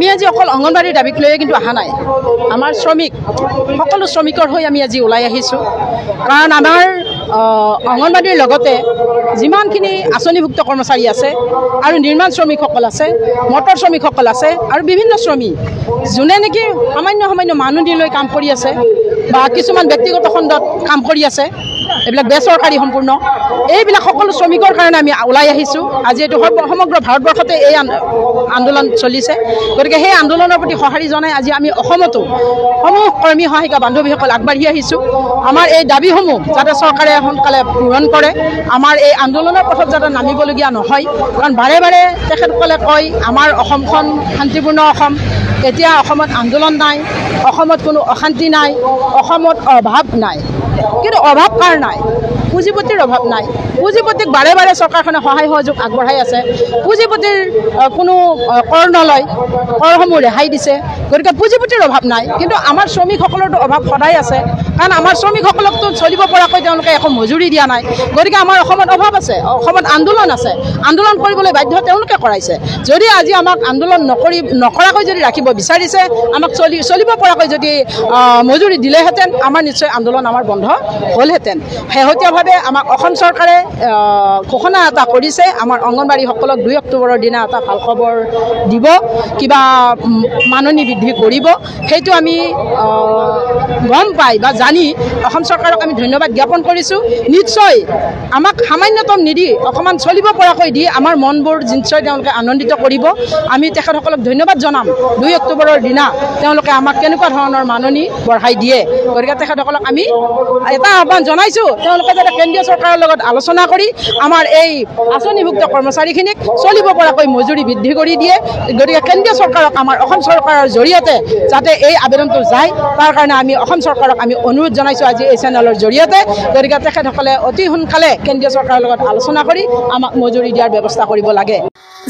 আমি আজি অকল অংগনবাড়ীৰ দাবীক লৈয়ে কিন্তু অহা নাই আমাৰ শ্ৰমিক সকলো শ্ৰমিকৰ হৈ আমি আজি ওলাই আহিছোঁ কাৰণ আমাৰ অংগনবাড়ীৰ লগতে যিমানখিনি আঁচনিভুক্ত কৰ্মচাৰী আছে আৰু নিৰ্মাণ শ্ৰমিকসকল আছে মটৰ শ্ৰমিকসকল আছে আৰু বিভিন্ন শ্ৰমিক যোনে নেকি সামান্য মানুহ দি লৈ কাম কৰি আছে বা কিছুমান ব্যক্তিগত খণ্ডত কাম কৰি আছে এইবিলাক বেচৰকাৰী সম্পূৰ্ণ এইবিলাক সকলো শ্ৰমিকৰ কাৰণে আমি ওলাই আহিছোঁ আজি এইটো সমগ্ৰ ভাৰতবৰ্ষতে এই আন্দোলন চলিছে গতিকে সেই আন্দোলনৰ প্ৰতি সঁহাৰি জনাই আজি আমি অসমতো সমূহ কৰ্মী সহায়িকা বান্ধৱীসকল আগবাঢ়ি আহিছোঁ আমাৰ এই দাবীসমূহ যাতে চৰকাৰে সোনকালে পূৰণ কৰে আমাৰ এই আন্দোলনৰ পথত যাতে নামিবলগীয়া নহয় কাৰণ বাৰে বাৰে তেখেতসকলে কয় আমাৰ অসমখন শান্তিপূৰ্ণ অসম এতিয়া অসমত আন্দোলন নাই অসমত কোনো অশান্তি নাই অসমত অভাৱ নাই কিন্তু অভাৱ কাৰ নাই পুঁজিপতিৰ অভাৱ নাই পুঁজিপতিক বাৰে বাৰে চৰকাৰখনে সহায় সহযোগ আগবঢ়াই আছে পুঁজিপতিৰ কোনো কৰ নলয় কৰসমূহ ৰেহাই দিছে গতিকে পুঁজিপতিৰ অভাৱ নাই কিন্তু আমাৰ শ্ৰমিকসকলৰতো অভাৱ সদায় আছে কাৰণ আমাৰ শ্ৰমিকসকলকতো চলিব পৰাকৈ তেওঁলোকে একো মজুৰি দিয়া নাই গতিকে আমাৰ অসমত অভাৱ আছে অসমত আন্দোলন আছে আন্দোলন কৰিবলৈ বাধ্য তেওঁলোকে কৰাইছে যদি আজি আমাক আন্দোলন নকৰাকৈ যদি ৰাখিব বিচাৰিছে আমাক চলিব পৰাকৈ যদি মজুৰি দিলেহেঁতেন আমাৰ নিশ্চয় আন্দোলন আমাৰ বন্ধ হ'লহেঁতেন শেহতীয়াভাৱে আমাক অসম চৰকাৰে ঘোষণা এটা কৰিছে আমাৰ অংগনবাড়ীসকলক 2 অক্টোবৰৰ দিনা এটা ভাল খবৰ দিব কিবা মাননি বৃদ্ধি কৰিব সেইটো আমি গম পাই বা জানি অসম চৰকাৰক আমি ধন্যবাদ জ্ঞাপন কৰিছোঁ নিশ্চয় আমাক সামান্যতম নিদি অকণমান চলিব পৰাকৈ দি আমাৰ মনবোৰ নিশ্চয় তেওঁলোকে আনন্দিত কৰিব আমি তেখেতসকলক ধন্যবাদ জনাম 2 অক্টোবৰৰ দিনা তেওঁলোকে আমাক কেনেকুৱা ধৰণৰ মাননি বঢ়াই দিয়ে গতিকে তেখেতসকলক আমি এটা আহ্বান জনাইছোঁ তেওঁলোকে যাতে কেন্দ্ৰীয় চৰকাৰৰ লগত আলোচনা কৰি আমাৰ এই আঁচনিভুক্ত কৰ্মচাৰীখিনিক চলিব পৰাকৈ মজুৰি বৃদ্ধি কৰি দিয়ে গতিকে কেন্দ্ৰীয় চৰকাৰক আমাৰ অসম চৰকাৰৰ জৰিয়তে যাতে এই আবেদনটো যায় তাৰ কাৰণে আমি অসম চৰকাৰক আমি অনুৰোধ জনাইছোঁ আজি এই চেনেলৰ জৰিয়তে গতিকে তেখেতসকলে অতি সোনকালে কেন্দ্ৰীয় চৰকাৰৰ লগত আলোচনা কৰি আমাক মজুৰি দিয়াৰ ব্যৱস্থা কৰিব লাগে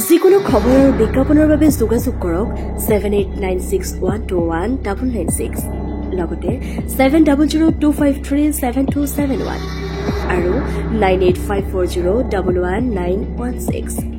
যিকোনো খবৰ আৰু বিজ্ঞাপনৰ বাবে যোগাযোগ কৰক 7896121996 লগতে 7002537271 আৰু 9854011916